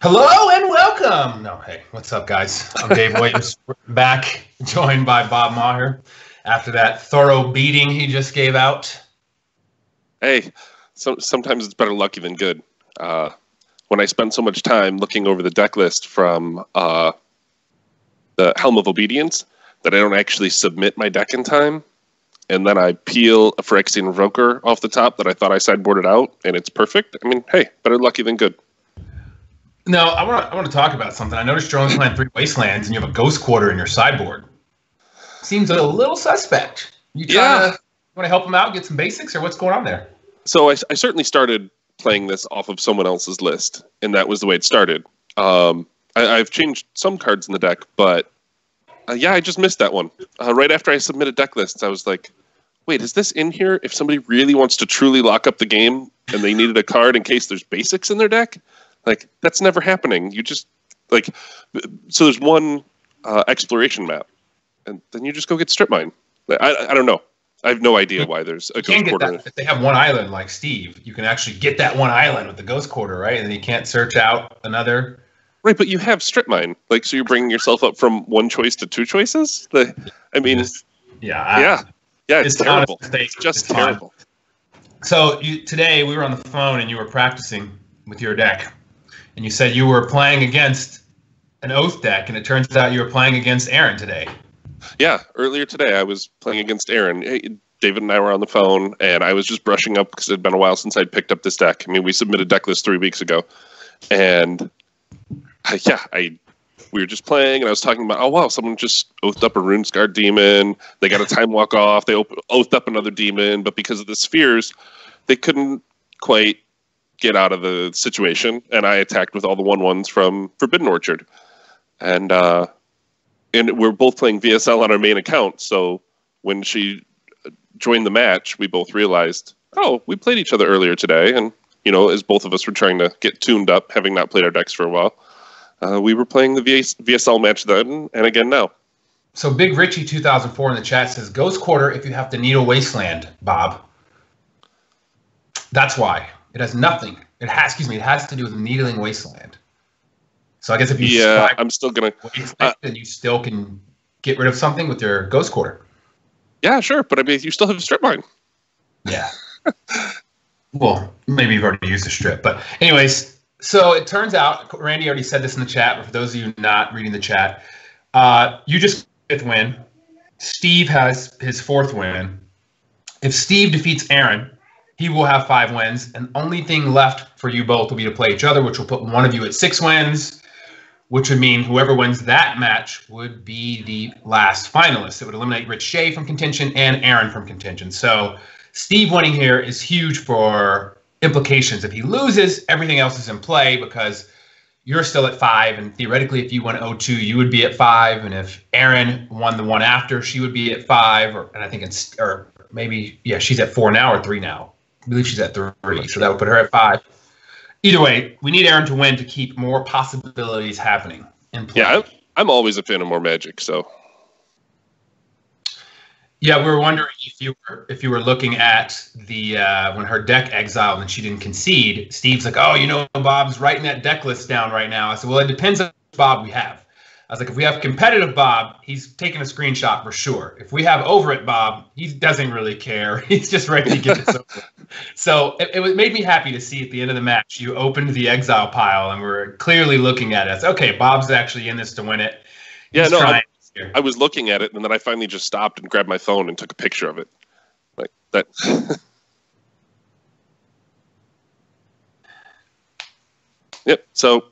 Hello and welcome. No, hey, what's up, guys? I'm Dave Williams, back, joined by Bob Maher after that thorough beating he just gave out. Hey, sometimes it's better lucky than good. When I spend so much time looking over the deck list from the Helm of Obedience that I don't actually submit my deck in time, and then I peel a Phyrexian Invoker off the top that I thought I sideboarded out, and it's perfect. I mean, hey, better lucky than good. No, I want to talk about something. I noticed you're only playing 3 Wastelands, and you have a Ghost Quarter in your sideboard. Seems a little suspect. You want to help him out, get some basics, or what's going on there? So I certainly started playing this off of someone else's list, and that was the way it started. I've changed some cards in the deck, but I just missed that one. Right after I submitted deck lists, I was like, wait, is this in here if somebody really wants to truly lock up the game and they needed a card in case there's basics in their deck? Like, that's never happening. You just, so there's one exploration map, and then you just go get strip mine. I don't know. I have no idea why there's a Ghost Quarter. If they have one island like Steve, you can actually get that one island with the Ghost Quarter, right? And then you can't search out another. Right, but you have strip mine. So you're bringing yourself up from one choice to 2 choices? It's terrible. It's just terrible. So today we were on the phone and you were practicing with your deck. And you said you were playing against an Oath deck, and it turns out you were playing against Aaron today. Yeah, earlier today I was playing against Aaron. Hey, David and I were on the phone, and I was just brushing up because it had been a while since I'd picked up this deck. I mean, we submitted deck list 3 weeks ago. And, we were just playing, and I was talking about, oh, wow, someone just oathed up a Runescarred demon. They got a Time Walk off. They oathed up another demon, but because of the spheres, they couldn't quite get out of the situation, and I attacked with all the 1/1s from Forbidden Orchard. And we're both playing VSL on our main account, so when she joined the match, we both realized, oh, we played each other earlier today, and, as both of us were trying to get tuned up, having not played our decks for a while, we were playing the VSL match then, and again now. So Big Richie 2004 in the chat says, Ghost Quarter if you have to needle Wasteland, Bob. That's why. It has nothing. It has to do with needling Wasteland. So I guess if you I'm still gonna. Then you still can get rid of something with your Ghost Quarter. Yeah, sure, but I mean, you still have a strip mine. Yeah. Well, maybe you've already used the strip, but anyways. So it turns out, Randy already said this in the chat, but for those of you not reading the chat, you just get 5th win. Steve has his 4th win. If Steve defeats Aaron, he will have 5 wins, and the only thing left for you both will be to play each other, which will put one of you at 6 wins, which would mean whoever wins that match would be the last finalist. It would eliminate Rich Shea from contention and Aaron from contention. So Steve winning here is huge for implications. If he loses, everything else is in play because you're still at 5, and theoretically, if you won 0-2, you would be at 5, and if Aaron won the one after, she would be at 5, she's at 4 now or 3 now. I believe she's at 3, so that would put her at 5. Either way, we need Aaron to win to keep more possibilities happening in play. Yeah, I'm always a fan of more Magic, so. Yeah, we were wondering if you were looking at the when her deck exiled and she didn't concede. Steve's like, oh, Bob's writing that deck list down right now. I said, well, it depends on which Bob we have. I was like, if we have competitive Bob, he's taking a screenshot for sure. If we have over it Bob, he doesn't really care. He's just ready to get this over. So it made me happy to see at the end of the match, you opened the exile pile and we're clearly looking at it. It's okay, Bob's actually in this to win it. I was looking at it, and then I finally just stopped and grabbed my phone and took a picture of it. Like that. Yep, so.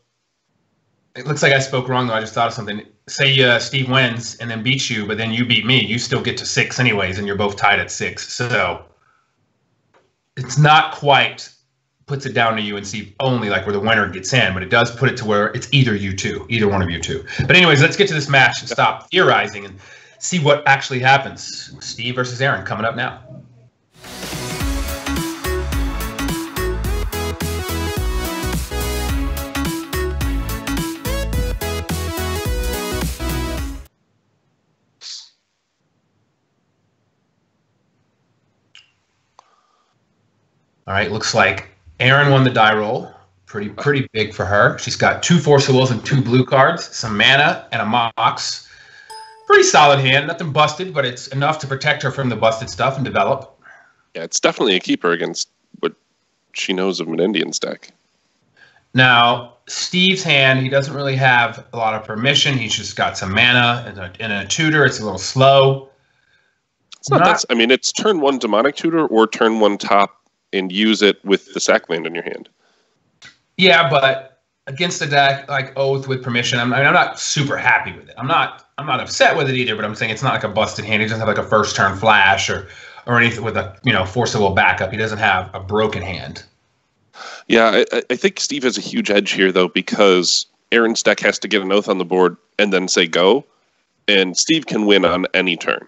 It looks like I spoke wrong, though. I just thought of something. Say Steve wins and then beats you, but then you beat me. You still get to 6 anyways, and you're both tied at 6. So it's not quite puts it down to you and Steve only, like where the winner gets in, but it does put it to where it's either one of you two. But anyways, let's get to this match and stop theorizing and see what actually happens. Steve versus Aaron coming up now. All right, looks like Aaron won the die roll Pretty big for her. She's got 2 Force of Wills and 2 blue cards, some mana, and a Mox. Pretty solid hand. Nothing busted, but it's enough to protect her from the busted stuff and develop. Yeah, it's definitely a keeper against what she knows of Menendian's deck. Now, Steve's hand, he doesn't really have a lot of permission. He's just got some mana and a tutor. It's a little slow. It's not that. I mean, it's turn 1 demonic tutor or turn 1 top and use it with the sack land in your hand. Yeah, but against the deck like Oath with permission, I'm not super happy with it. I'm not upset with it either, but I'm saying it's not like a busted hand. He doesn't have like a first turn flash or anything with a Force of Will backup. He doesn't have a broken hand. Yeah, I think Steve has a huge edge here though, because Aaron's deck has to get an Oath on the board and then say go, and Steve can win on any turn.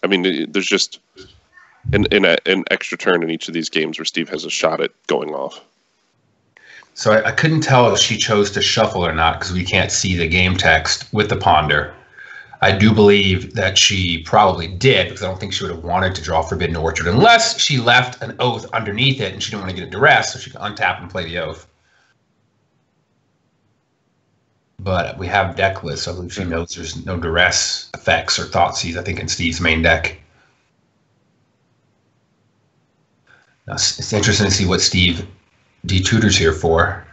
I mean, there's just an extra turn in each of these games where Steve has a shot at going off. So I couldn't tell if she chose to shuffle or not because we can't see the game text with the Ponder. I do believe that she probably did because I don't think she would have wanted to draw Forbidden Orchard unless she left an Oath underneath it and she didn't want to get it duress, so she could untap and play the Oath. But we have deck lists, so I believe she knows there's no duress effects or Thoughtseize, I think, in Steve's main deck. Now, it's interesting to see what Steve detutors here for.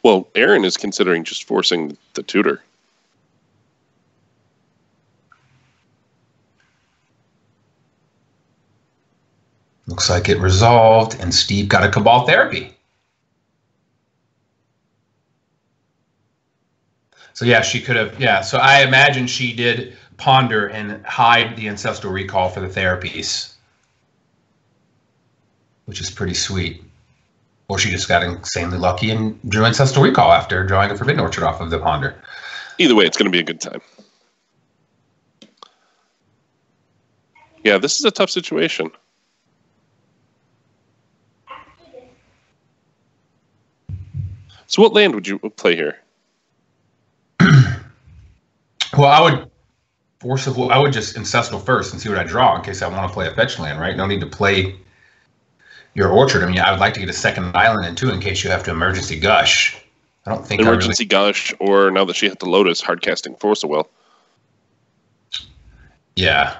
Well, Aaron is considering just forcing the tutor. Looks like it resolved, and Steve got a Cabal Therapy. So yeah, she could have, yeah. So I imagine she did ponder and hide the Ancestral Recall for the therapies, which is pretty sweet. Or she just got insanely lucky and drew Ancestral Recall after drawing a Forbidden Orchard off of the ponder. Either way, it's going to be a good time. Yeah, this is a tough situation. So what land would you play here? Well, I would just Ancestral first and see what I draw in case I want to play a fetch land, right? No need to play your Orchard. I mean, I would like to get a second island in too in case you have to Emergency Gush. I don't think Emergency Gush, or now that she had to Lotus, hard casting Force of Will. Yeah.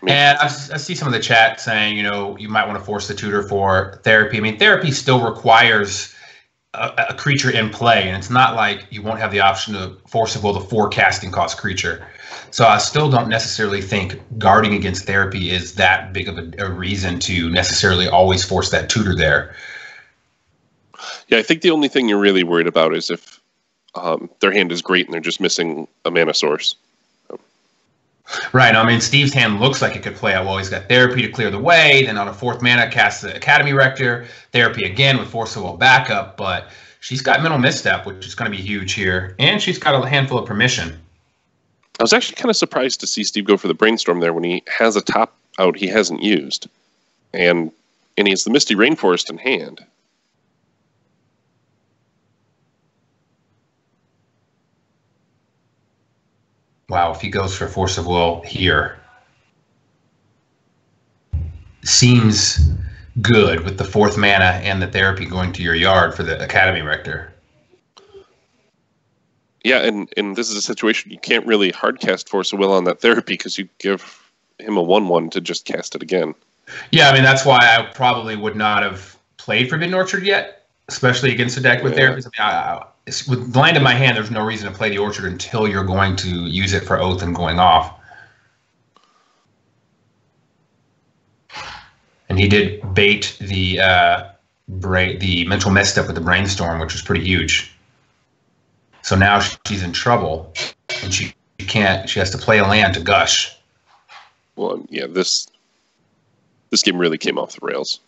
And I see some of the chat saying, you might want to force the tutor for therapy. I mean, therapy still requires a creature in play, and it's not like you won't have the option to Force of Will the 4 casting cost creature. So I still don't necessarily think guarding against therapy is that big of a reason to necessarily always force that tutor there. Yeah, I think the only thing you're really worried about is if their hand is great and they're just missing a mana source. Right. I mean, Steve's hand looks like it could play out well. He's got therapy to clear the way. Then on a 4th mana, cast the Academy Rector. Therapy again with Force of Will backup. But she's got Mental Misstep, which is going to be huge here. And she's got a handful of permission. I was actually kind of surprised to see Steve go for the Brainstorm there when he has a top out he hasn't used. And he has the Misty Rainforest in hand. Wow, if he goes for Force of Will here, seems good with the 4th mana and the therapy going to your yard for the Academy Rector. Yeah, and this is a situation you can't really hard cast Force of Will on that therapy because you give him a 1/1 to just cast it again. Yeah, I mean, that's why I probably would not have played Forbidden Orchard yet, especially against a deck with therapies. I mean, with land in my hand, there's no reason to play the Orchard until you're going to use it for Oath and going off. And he did bait the Mental Misstep with the Brainstorm, which was pretty huge. So now she's in trouble, and she has to play a land to gush. Well, yeah, this game really came off the rails.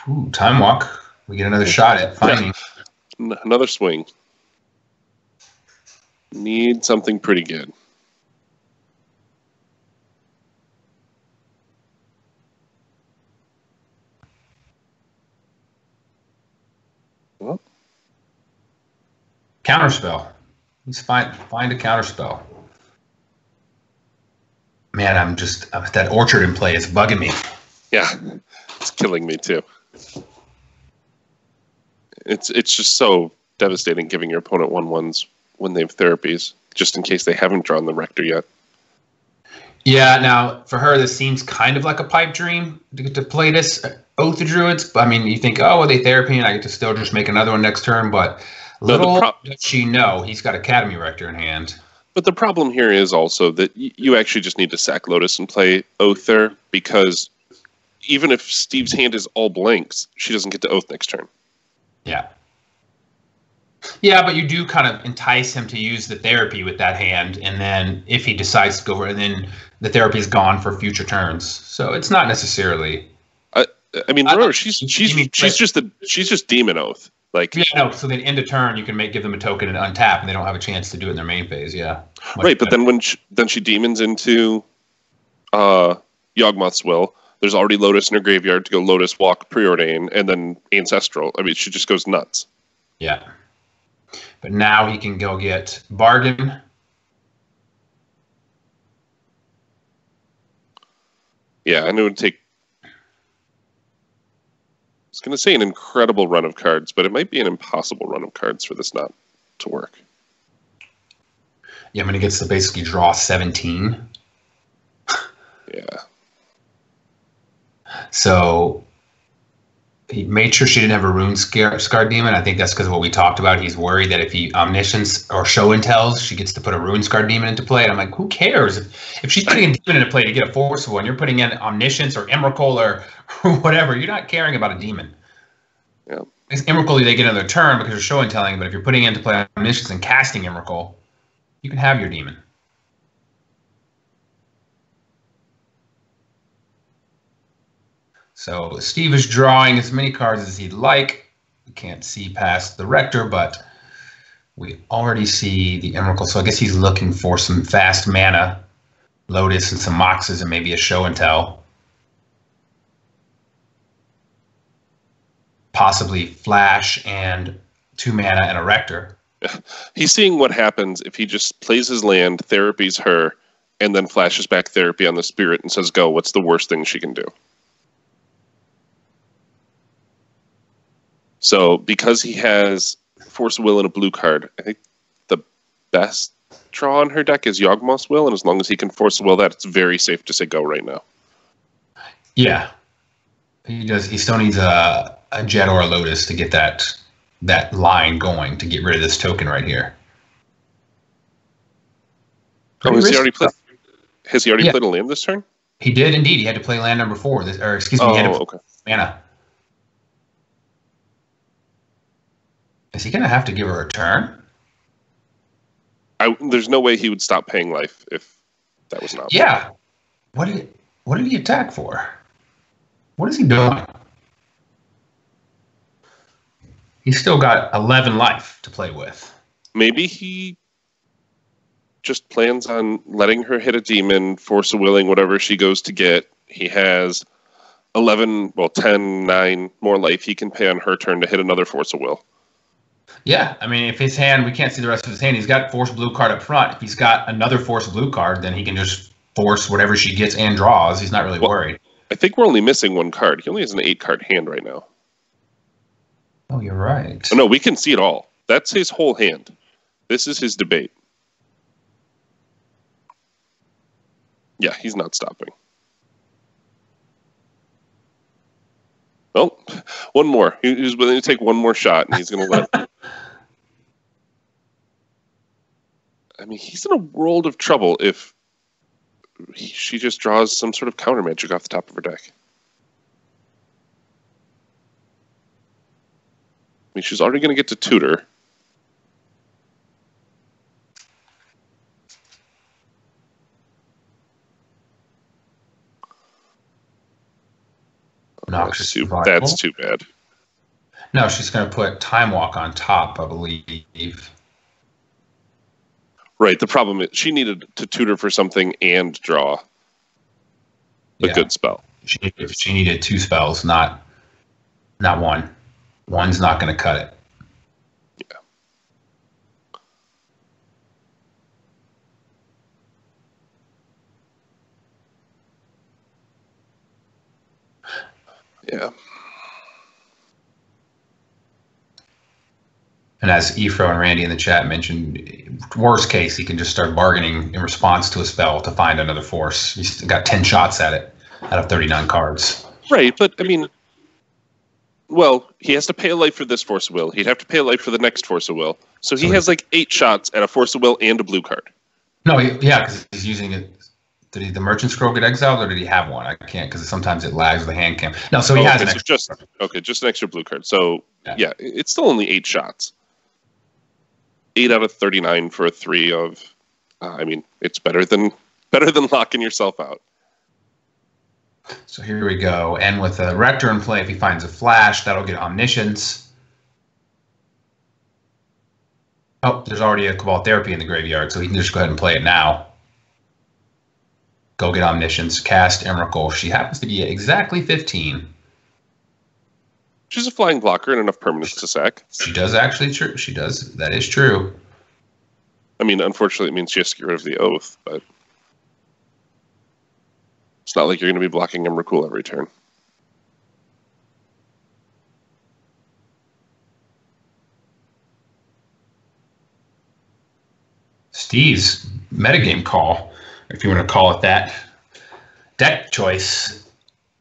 Ooh, Time Walk. We get another shot at finding. Yeah. Another swing. Need something pretty good. Counterspell. He's find a counterspell. Man, that orchard in play is bugging me. Yeah, it's killing me too. It's just so devastating giving your opponent 1/1s when they have therapies, just in case they haven't drawn the Rector yet. Yeah, now for her, this seems kind of like a pipe dream to get to play this Oath of Druids. I mean, you think, oh, well, they therapy, and I get to still just make another one next turn. But little does she know, he's got Academy Rector in hand. But the problem here is also that you actually just need to sack Lotus and play Oath there, because even if Steve's hand is all blanks, she doesn't get to Oath next turn. Yeah. Yeah, but you do kind of entice him to use the therapy with that hand, and then if he decides to go over, and then the therapy is gone for future turns. So it's not necessarily. I mean, remember, she's just Demon Oath. Like, yeah, no. So then end of turn, you can give them a token and untap, and they don't have a chance to do it in their main phase. Yeah. Right, but then when she demons into Yawgmoth's Will, there's already Lotus in her graveyard to go Lotus, Walk, Preordain, and then Ancestral. I mean, she just goes nuts. Yeah. But now he can go get Bargain. Yeah, I knew it would take... I was going to say an incredible run of cards, but it might be an impossible run of cards for this not to work. Yeah, I mean, he gets to basically draw 17. Yeah. So he made sure she didn't have a Rune Scar Demon. I think that's because of what we talked about. He's worried that if he Omniscience or Show and Tells, she gets to put a Rune Scar Demon into play. And I'm like, who cares? If she's putting a demon into play to get a Forceful, and you're putting in Omniscience or Emrakul or whatever, you're not caring about a demon. Yeah. Emrakul, they get another turn because you're Show and Telling, but if you're putting into play Omniscience and casting Emrakul, you can have your demon. So Steve is drawing as many cards as he'd like. We can't see past the Rector, but we already see the Emrakul. So I guess he's looking for some fast mana, Lotus, and some Moxes, and maybe a Show and Tell. Possibly Flash and 2 mana and a Rector. He's seeing what happens if he just plays his land, therapies her, and then flashes back therapy on the Spirit and says, go, what's the worst thing she can do? So, because he has Force of Will and a blue card, I think the best draw on her deck is Yawgmoth's Will, and as long as he can Force of Will that, it's very safe to say go right now. Yeah. He does. He still needs a Jet or a Lotus to get that line going, to get rid of this token right here. Oh, has he already played a land this turn? He did indeed. He had to play land number 4. He had to play mana. Is he going to have to give her a turn? There's no way he would stop paying life if that was not. Yeah. What did he attack for? What is he doing? He's still got 11 life to play with. Maybe he just plans on letting her hit a demon, Force of Willing, whatever she goes to get. He has 10, 9 more life he can pay on her turn to hit another Force of Will. Yeah, I mean, if his hand, we can't see the rest of his hand. He's got Force Blue card up front. If he's got another Force Blue card, then he can just force whatever she gets and draws. He's not really worried. I think we're only missing 1 card. He only has an 8-card hand right now. Oh, you're right. Oh, no, we can see it all. That's his whole hand. This is his debate. Yeah, he's not stopping. Well, 1 more. He's willing to take 1 more shot, and he's going to let... I mean, he's in a world of trouble if she just draws some sort of counter magic off the top of her deck. I mean, she's already going to get to tutor. That's too bad. No, she's going to put Time Walk on top, I believe. Right. The problem is she needed to tutor for something and draw a good spell. She needed 2 spells, not 1. One's not going to cut it. Yeah. Yeah. And as Ephro and Randy in the chat mentioned, worst case, he can just start bargaining in response to a spell to find another force. He's got 10 shots at it out of 39 cards. Right, but I mean, well, he has to pay a life for this Force of Will. He'd have to pay a life for the next Force of Will. So he has like 8 shots at a Force of Will and a blue card. No, yeah, because he's using it. Did the Merchant Scroll get exiled, or did he have one? I can't, because sometimes it lags the hand cam. No, so he has an extra. Just an extra blue card. So yeah, it's still only 8 shots. 8 out of 39 for a 3 of. I mean, it's better than locking yourself out. So here we go. And with a Rector in play, if he finds a flash, that'll get Omniscience. Oh, there's already a Cabal Therapy in the graveyard, so he can just go ahead and play it now. Go get Omniscience, cast Emrakul. She happens to be exactly 15. She's a flying blocker and enough permanents to sack. She does actually. She does. That is true. I mean, unfortunately, it means she has to get rid of the Oath, but it's not like you're going to be blocking Emrakul every turn. Steve's metagame call, if you want to call it that, deck choice,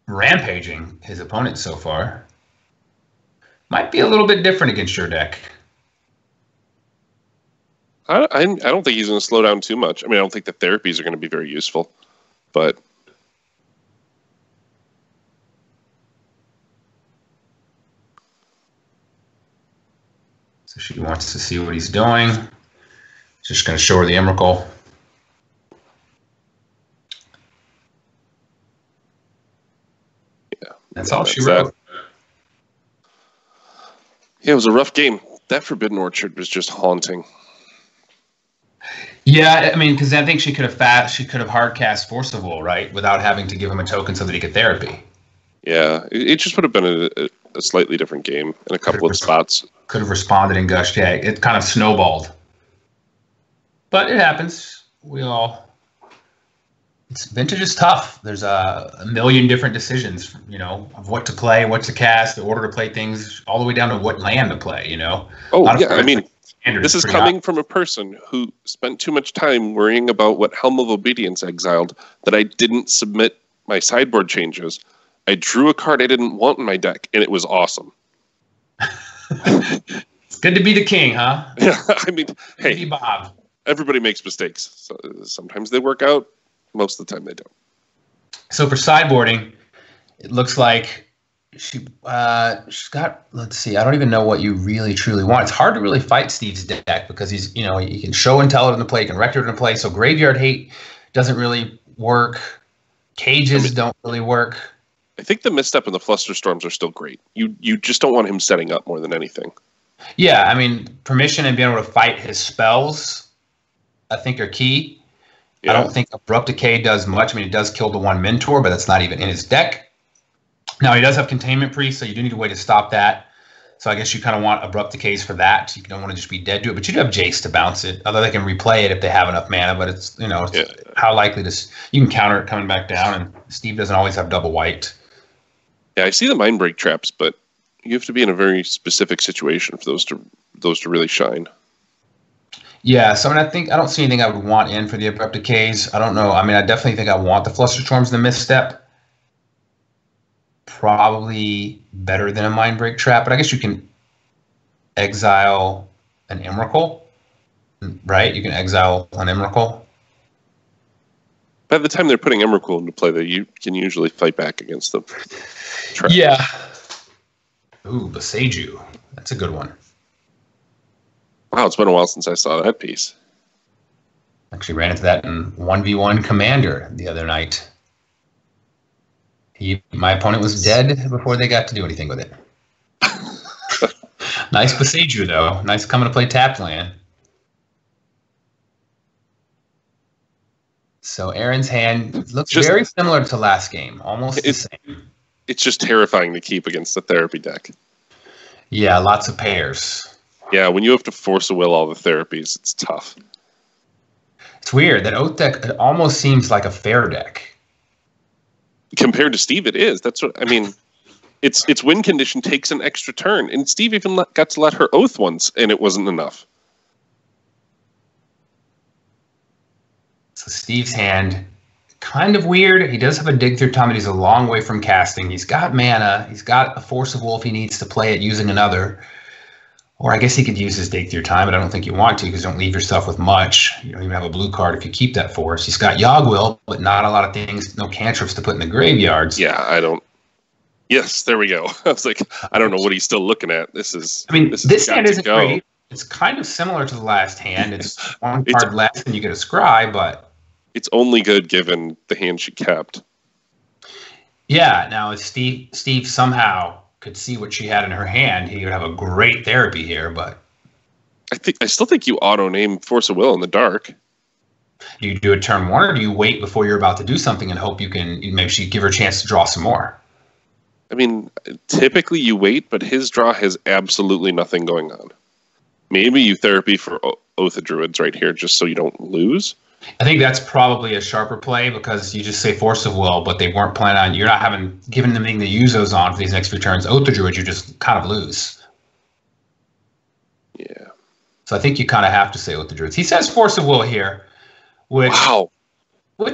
rampaging his opponent so far, might be a little bit different against your deck. I don't think he's going to slow down too much. I mean, I don't think the therapies are going to be very useful, but so she wants to see what he's doing. Just going to show her the Emrakul. Yeah, that's all she wrote. Yeah, it was a rough game. That Forbidden Orchard was just haunting. Yeah, I mean, because I think she could have hard cast Force of Will, right, without having to give him a token so that he could therapy. Yeah, it just would have been a slightly different game in a couple of spots. Could have responded in Gush. Yeah, it kind of snowballed. But it happens. Vintage is tough. There's a million different decisions, of what to play, what to cast, the order to play things, all the way down to what land to play, Oh, yeah, I mean, this is coming from a person who spent too much time worrying about what Helm of Obedience exiled that I didn't submit my sideboard changes. I drew a card I didn't want in my deck, and it was awesome. It's good to be the king, huh? Yeah, I mean, hey, Bob. Everybody makes mistakes. So sometimes they work out. Most of the time they don't. So for sideboarding, it looks like she's got, let's see, I don't even know what you really truly want. It's hard to really fight Steve's deck because he's, he can show and tell it in the play, he can rector it in play. So Graveyard Hate doesn't really work. Cages don't really work. I think the Misstep and the Flusterstorms are still great. You just don't want him setting up more than anything. Yeah, I mean, permission and being able to fight his spells, I think, are key. Yeah. I don't think Abrupt Decay does much. I mean, it does kill the one Mentor, but that's not even in his deck. Now, he does have Containment Priest, so you do need a way to stop that. So I guess you kind of want Abrupt Decays for that. You don't want to just be dead to it, but you do have Jace to bounce it. Although they can replay it if they have enough mana, but it's, how likely you can counter it coming back down, and Steve doesn't always have double white. Yeah, I see the Mind Break traps, but you have to be in a very specific situation for those to really shine. Yeah, so I don't see anything I would want in for the Abrupt Decays. I don't know. I mean, I definitely think I want the Flusterstorms and the Misstep. Probably better than a Mind Break trap, but I guess you can exile an Emrakul, right? You can exile an Emrakul. By the time they're putting Emrakul into play, you can usually fight back against them. Yeah. Ooh, Beseju. That's a good one. Wow, it's been a while since I saw that piece. Actually ran into that in 1v1 Commander the other night. My opponent was dead before they got to do anything with it. Nice Beseju, though. Nice coming to play tapped land. So Aaron's hand looks very similar to last game. Almost the same. It's just terrifying to keep against the therapy deck. Yeah, lots of pairs. Yeah, when you have to Force a Will all the therapies, it's tough. It's weird. That Oath deck, it almost seems like a fair deck. Compared to Steve, it is. That's what I mean. its win condition takes an extra turn, and Steve even got to let her oath once, and it wasn't enough. So Steve's hand, kind of weird. He does have a dig through time, but he's a long way from casting. He's got mana. He's got a Force of Will if he needs to play it using another. Or I guess he could use his dig through time, but I don't think you want to because you don't leave yourself with much. You don't even have a blue card if you keep that Force. He's got Yogg Will, but not a lot of things, no cantrips to put in the graveyards. Yeah, I don't. Yes, there we go. I was like, I don't know what he's still looking at. This hand isn't great. It's kind of similar to the last hand. It's one card less and you get a scry, but it's only good given the hand she kept. Yeah, now if Steve somehow could see what she had in her hand, he would have a great therapy here, but I still think you auto name Force of Will in the dark. Do you do a turn 1, or do you wait before you're about to do something and hope you can maybe she give her a chance to draw some more? I mean, typically you wait, but his draw has absolutely nothing going on. Maybe you therapy for Oath of Druids right here just so you don't lose. I think that's probably a sharper play because you just say Force of Will, but they weren't planning on, you're not giving them anything to use those on for these next few turns. Oath of Druids, you just kind of lose. Yeah. So I think you kind of have to say Oath of Druids. He says Force of Will here, which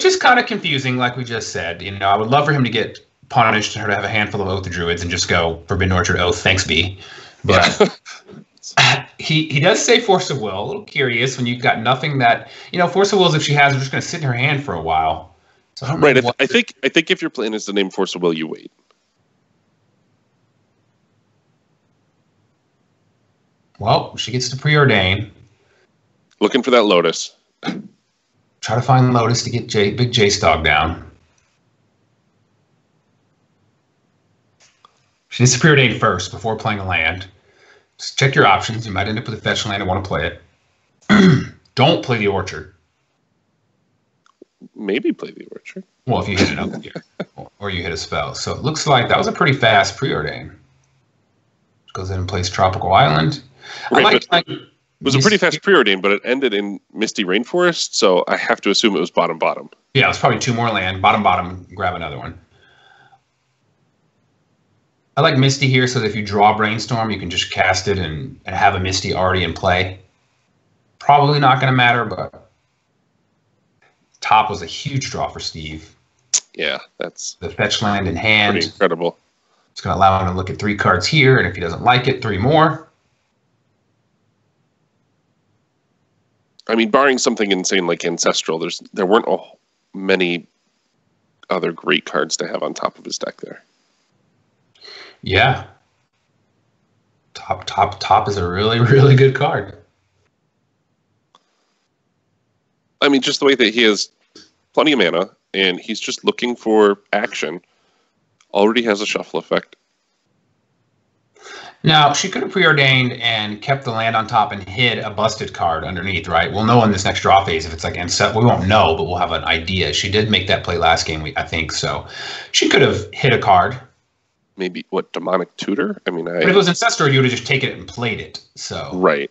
is kind of confusing, like we just said. You know, I would love for him to get punished and her to have a handful of Oath of Druids and just go Forbidden Orchard Oath, thanks B. But he does say Force of Will. A little curious when you've got nothing that, you know, Force of Will is if she has, are just going to sit in her hand for a while. So I think if your plan is to name Force of Will, you wait. Well, she gets to preordain. Looking for that Lotus. Try to find Lotus to get Big J-Stog down. She needs to preordain first before playing a land. Just check your options. You might end up with a fetch land and want to play it. Don't play the Orchard. Maybe play the Orchard. Well, if you hit it up here. Or you hit a spell. So it looks like that was a pretty fast preordain. Goes in and plays Tropical Island. Right, it was a pretty fast preordain, but it ended in Misty Rainforest, so I have to assume it was bottom. Yeah, it was probably 2 more land. Bottom, grab another one. I like Misty here so that if you draw Brainstorm, you can just cast it and have a Misty already in play. Probably not going to matter, but top was a huge draw for Steve. Yeah, that's the fetch land in hand. Pretty incredible. It's going to allow him to look at 3 cards here, and if he doesn't like it, 3 more. I mean, barring something insane like Ancestral, there weren't many other great cards to have on top of his deck there. Yeah. Top is a really, really good card. I mean, just the way that he has plenty of mana, and he's just looking for action. Already has a shuffle effect. Now, she could have preordained and kept the land on top and hid a busted card underneath, right? We'll know in this next draw phase if it's like we won't know, but we'll have an idea. She did make that play last game, I think, so she could have hit a card. Maybe, what, Demonic Tutor? I mean, but if it was Ancestral, you would have just taken it and played it, so. Right.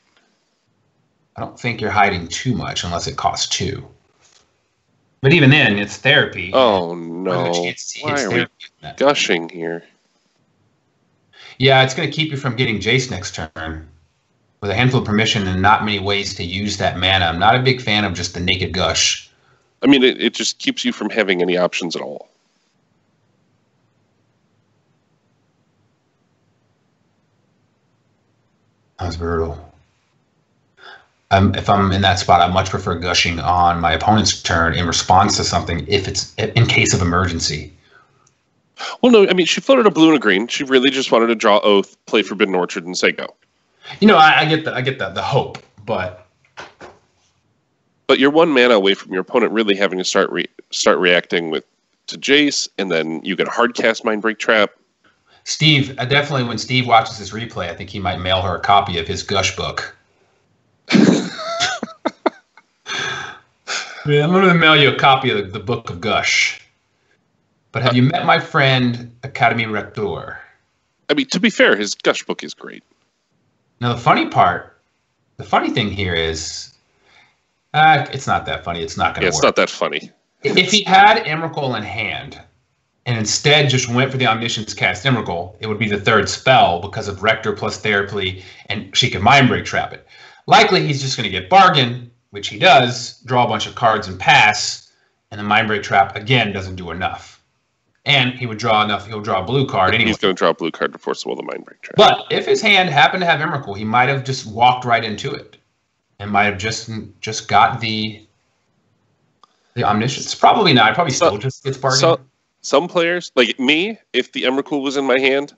I don't think you're hiding too much unless it costs 2. But even then, it's therapy. Oh, no. Why are we gushing here? Yeah, it's going to keep you from getting Jace next turn. With a handful of permission and not many ways to use that mana. I'm not a big fan of just the naked gush. I mean, it just keeps you from having any options at all. That was brutal. If I'm in that spot, I much prefer gushing on my opponent's turn in response to something if it's in case of emergency. Well, no, I mean, she floated a blue and a green. She really just wanted to draw Oath, play Forbidden Orchard, and say go. You know, I get the hope, but you're 1 mana away from your opponent really having to start reacting to Jace, and then you get a hard cast Mindbreak Trap. Steve, definitely when Steve watches this replay, I think he might mail her a copy of his Gush book. Yeah, I'm going to mail you a copy of the Book of Gush. But have you met my friend, Academy Rector? I mean, to be fair, his Gush book is great. Now, the funny thing here is, it's not that funny. It's not going to work. It's not that funny. If he had Emrakul in hand, and instead just went for the Omniscience Cast Emrakul, it would be the third spell because of Rector plus Therapy, and she could Mind Break trap it. Likely, he's just going to get Bargain, which he does, draw a bunch of cards and pass, and the Mind Break trap, again, doesn't do enough. And he would draw enough, he'll draw a blue card anyway. He's going to draw a blue card to force the Mind Break trap. But if his hand happened to have Emrakul, he might have just walked right into it and might have just got the Omniscience. Probably not. Probably still just gets Bargain. Some players, like me, if the Emrakul was in my hand,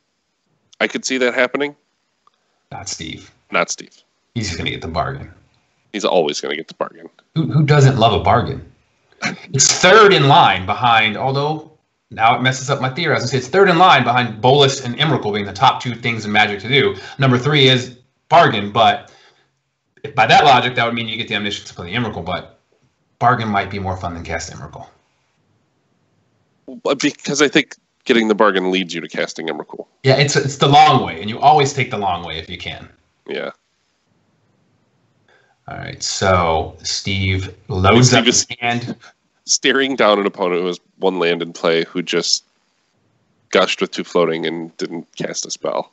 I could see that happening. Not Steve. Not Steve. He's going to get the Bargain. He's always going to get the Bargain. Who doesn't love a bargain? It's third in line behind, although now it messes up my theory. I was going to say it's third in line behind Bolas and Emrakul being the top 2 things in Magic to do. Number 3 is Bargain, but if by that logic, that would mean you get the Omniscience to play the Emrakul, but Bargain might be more fun than cast Emrakul. Because I think getting the Bargain leads you to casting Emrakul. Yeah, it's the long way, and you always take the long way if you can. Yeah. All right, so Steve loads up his hand. Staring down an opponent who has 1 land in play who just gushed with 2 floating and didn't cast a spell.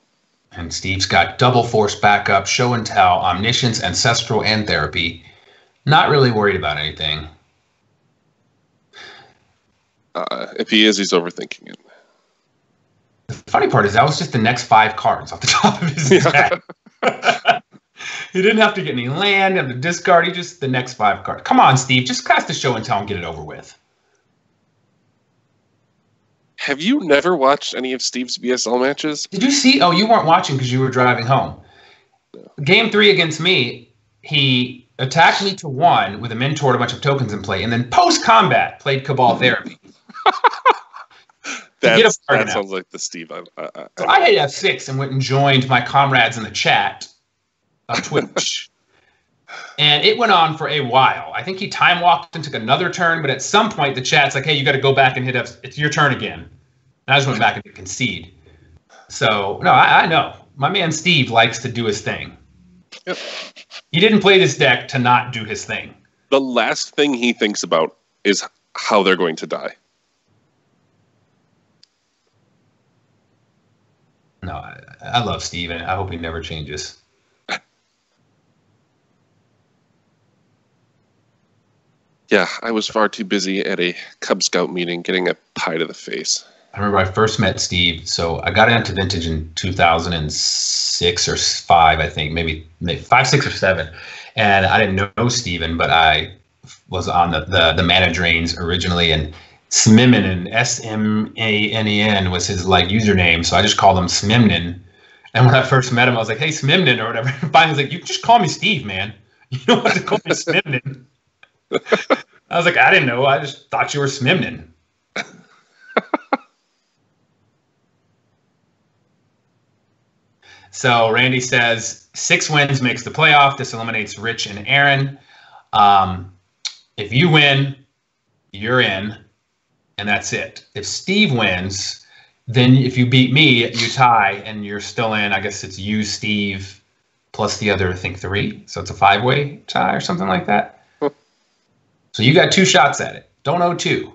And Steve's got double force backup, show and tell, Omniscience, Ancestral, and Therapy. Not really worried about anything. If he is, he's overthinking it. The funny part is that was just the next 5 cards off the top of his deck. He didn't have to get any land, have to discard. He just the next 5 cards. Come on, Steve, just cast the show and tell and get it over with. Have you never watched any of Steve's VSL matches? Did you see? Oh, you weren't watching because you were driving home. No. Game 3 against me, he attacked me to 1 with a Mentor and a bunch of tokens in play, and then post-combat played Cabal Therapy. That sounds like the Steve. So I had F6 and went and joined my comrades in the chat of Twitch. And it went on for a while. I think he time walked and took another turn, but at some point the chat's like, hey, you got to go back and hit F. It's your turn again. And I just went back and concede. So, no, I know. My man Steve likes to do his thing. Yep. He didn't play this deck to not do his thing. The last thing he thinks about is how they're going to die. No, I love Steve, and I hope he never changes. Yeah, I was far too busy at a Cub Scout meeting getting a pie to the face. I remember I first met Steve, so I got into Vintage in 2006 or 5, I think, maybe 5, 6, or 7. And I didn't know Steven, but I was on the Mana Drains originally, and Smimnen, Smanen, was his username, so I just called him Smimnen. And when I first met him, I was like, hey, Smimnen, or whatever. And finally, he was like, you can just call me Steve, man. You don't have to call me Smimnen. I was like, I didn't know. I just thought you were Smimnen. So Randy says 6 wins makes the playoff. This eliminates Rich and Aaron. If you win, you're in, and that's it. If Steve wins, then if you beat me, you tie, and you're still in. I guess it's you, Steve, plus the other, I think, 3. So it's a 5-way tie or something like that. So you got 2 shots at it. Don't owe 2.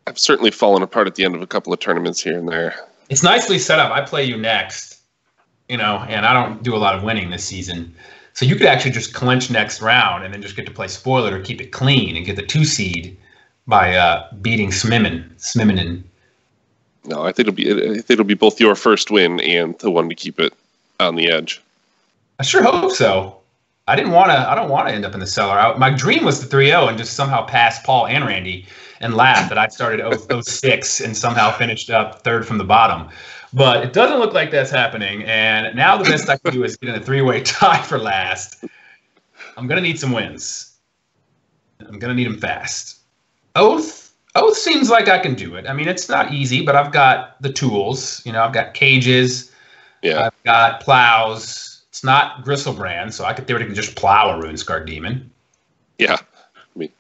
I've certainly fallen apart at the end of a couple of tournaments here and there. It's nicely set up. I play you next, and I don't do a lot of winning this season. So you could actually just clinch next round and then just get to play spoiler or keep it clean and get the 2 seed by beating Smimnen. No, I think it'll be both your first win and the one to keep it on the edge. I sure hope so. I don't want to end up in the cellar. My dream was the 3-0 and just somehow pass Paul and Randy and laugh that I started 06 and somehow finished up 3rd from the bottom. But it doesn't look like that's happening. And now the best I can do is get in a 3-way tie for last. I'm going to need some wins. I'm going to need them fast. Oath seems like I can do it. I mean, it's not easy, but I've got the tools. I've got cages. Yeah. I've got plows. It's not Gristlebrand, so I could theoretically just plow a Runescar Demon. Yeah. I mean,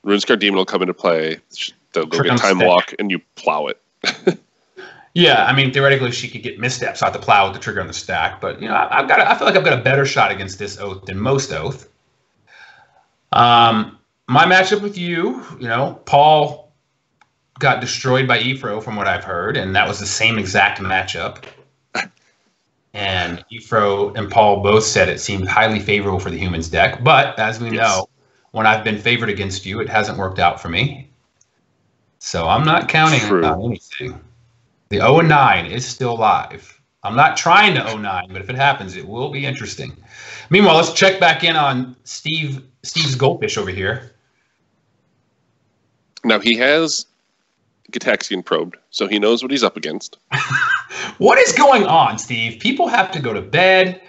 Runescar Demon will come into play. They'll go get Time Walk, and you plow it. Yeah, I mean, theoretically, she could get missteps out the plow with the trigger on the stack. But, I feel like I've got a better shot against this Oath than most Oath. my matchup with you, Paul got destroyed by Ephro from what I've heard, and that was the same exact matchup. And Ephro and Paul both said it seemed highly favorable for the humans deck. But as we know, when I've been favored against you, it hasn't worked out for me. So I'm not counting on anything. The 0-9 is still live. I'm not trying to 0-9, but if it happens, it will be interesting. Meanwhile, let's check back in on Steve's goldfish over here. Now, he has Gitaxian probed, so he knows what he's up against. What is going on, Steve? People have to go to bed.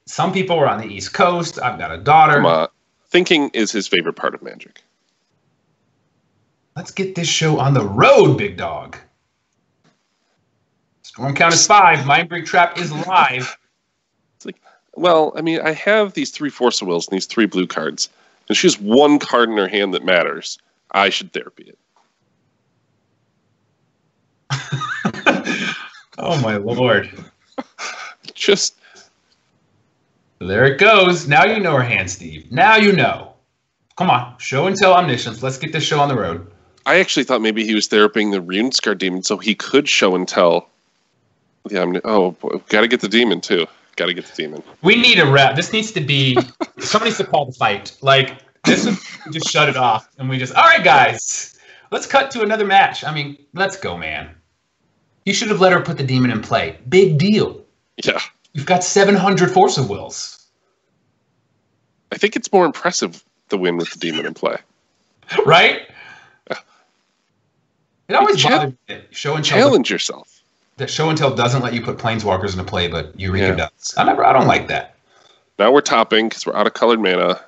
Some people are on the East Coast. I've got a daughter. Come on. Thinking is his favorite part of Magic. Let's get this show on the road, big dog. Storm count is 5. Mindbreak Trap is live. It's like, well, I mean, I have these 3 Force of Wills and these 3 blue cards, and she has 1 card in her hand that matters. I should therapy it. Oh, my Lord. Just. There it goes. Now you know her hand, Steve. Now you know. Come on. Show and tell omniscience. Let's get this show on the road. I actually thought maybe he was therapying the Runescar demon so he could show and tell. Yeah, gotta get the demon, too. Gotta get the demon. We need a rep. This needs to be. Somebody needs to call the fight. Like, this is just shut it off. And we just. All right, guys. Let's cut to another match. I mean, let's go, man. You should have let her put the demon in play. Big deal. Yeah. You've got 700 Force of Wills. I think it's more impressive to win with the demon in play. Right? Yeah. It always bothers me. Show and tell challenge yourself. That show and tell doesn't let you put planeswalkers into play, but Eureka does. I don't like that. Now we're topping because we're out of colored mana.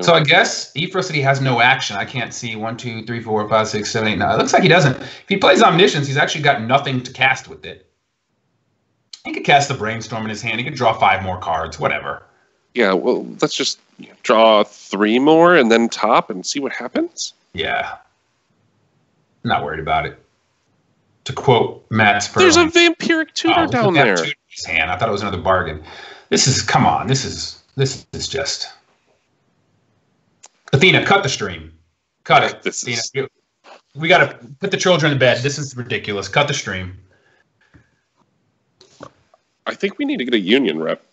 So I guess Ephro said he has no action. I can't see 1, 2, 3, 4, 5, 6, 7, 8, 9. It looks like he doesn't. If he plays Omniscience, he's actually got nothing to cast with it. He could cast the Brainstorm in his hand. He could draw 5 more cards, whatever. Yeah, well, let's just draw 3 more and then top and see what happens. Yeah. I'm not worried about it. To quote Matt Sperling. There's a Vampiric Tutor down there. Tutor in his hand. I thought it was another bargain. Come on. This is just... Athena, cut the stream. Cut it. Athena, we got to put the children to bed. This is ridiculous. Cut the stream. I think we need to get a union rep.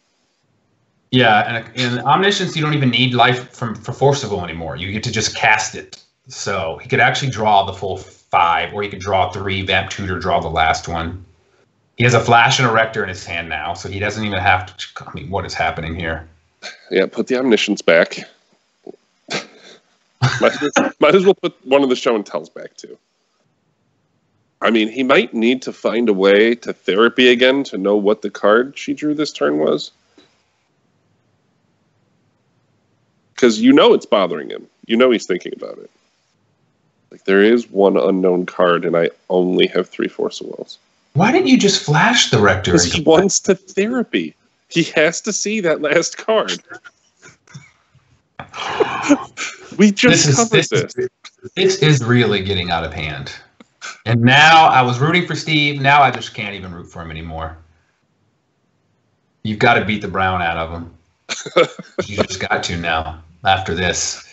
Yeah, and in Omniscience, you don't even need life for Forcible anymore. You get to just cast it. So he could actually draw the full 5, or he could draw 3, Vamp Tutor, draw the last one. He has a Flash and a Rector in his hand now, so he doesn't even have to... I mean, what is happening here? Yeah, put the Omniscience back. Might as well put one of the show and tells back, too. I mean, he might need to find a way to therapy again to know what the card she drew this turn was. Because it's bothering him. He's thinking about it. Like, there is one unknown card, and I only have 3 Force of Wills. Why didn't you just flash the Rector? Because he wants to therapy. He has to see that last card. We just covered this. This is really getting out of hand. And now I was rooting for Steve. Now I just can't even root for him anymore. You've got to beat the brown out of him. You just got to now after this.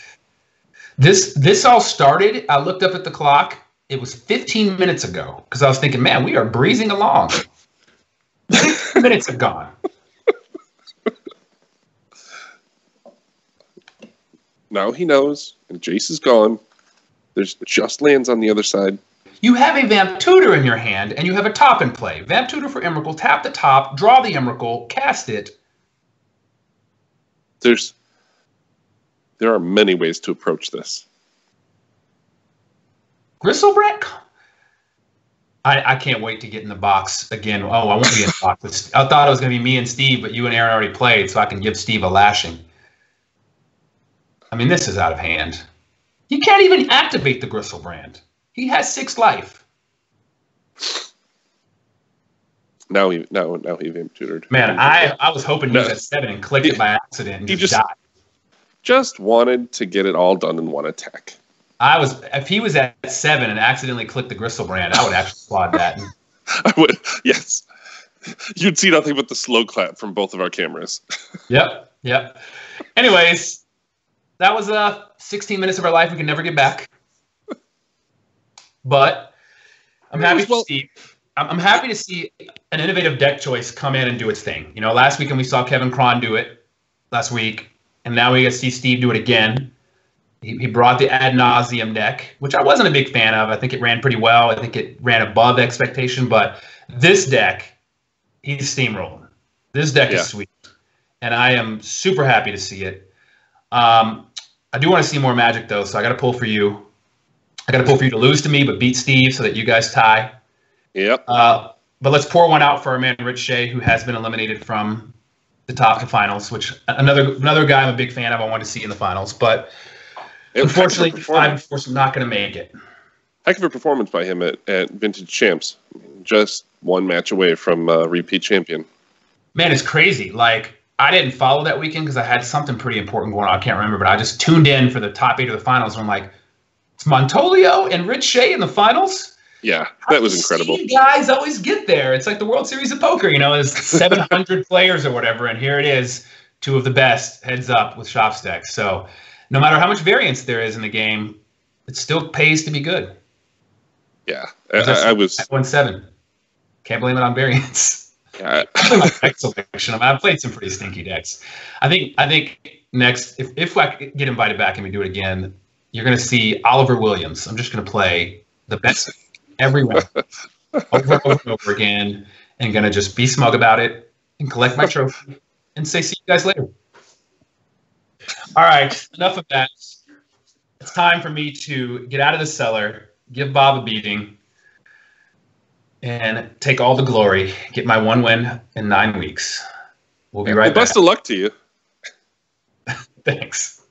This all started. I looked up at the clock. It was 15 minutes ago because I was thinking, man, we are breezing along. 15 minutes have gone. Now he knows, and Jace is gone. There's just lands on the other side. You have a Vamp Tutor in your hand, and you have a top in play. Vamp Tutor for Emrakul, tap the top, draw the Emrakul, cast it. There are many ways to approach this. Gristlebrand? I can't wait to get in the box again. Oh, I won't be in the box. I thought it was going to be me and Steve, but you and Aaron already played, so I can give Steve a lashing. I mean, this is out of hand. You can't even activate the Gristlebrand. He has 6 life. Now he Vamp Tutored. Man, I was hoping he was at 7 and clicked it by accident and just died. Just wanted to get it all done in one attack. If he was at 7 and accidentally clicked the Gristlebrand, I would actually applaud that. I would, yes. You'd see nothing but the slow clap from both of our cameras. Yep. Yep. Anyways, that was 16 minutes of our life we can never get back. But I'm happy to see. I'm happy to see an innovative deck choice come in and do its thing. You know, last weekend we saw Kevin Cron do it last week, and now we get to see Steve do it again. He brought the ad nauseum deck, which I wasn't a big fan of. I think it ran pretty well. I think it ran above expectation. But this deck, he's steamrolling. This deck is sweet, and I am super happy to see it. I do want to see more Magic, though, so I got to pull for you. I got to pull for you to lose to me, but beat Steve so that you guys tie. Yep. But let's pour one out for our man Rich Shea, who has been eliminated from the top of the finals, which another guy I'm a big fan of. I want to see in the finals, but unfortunately, I'm not going to make it. Heck of a performance by him at Vintage Champs. Just one match away from repeat champion. Man, it's crazy. Like, I didn't follow that weekend because I had something pretty important going on. I can't remember, but I just tuned in for the top 8 of the finals, and I'm like, it's Montolio and Rich Shea in the finals? Yeah, that was incredible. You guys always get there. It's like the World Series of Poker, you know, there's 700 players or whatever, and here it is, 2 of the best heads up with shop stacks. So no matter how much variance there is in the game, it still pays to be good. Yeah, I was 1-7. Can't blame it on variance. Yeah, deck selection. I mean, I've played some pretty stinky decks. I think next, if I get invited back and we do it again, you're going to see Oliver Williams. I'm just going to play the best everyone over and over again, and going to just be smug about it and collect my trophy and say, see you guys later. All right, enough of that. It's time for me to get out of the cellar, give Bob a beating, and take all the glory, get my 1 win in 9 weeks. We'll be right back. Best of luck to you. Thanks.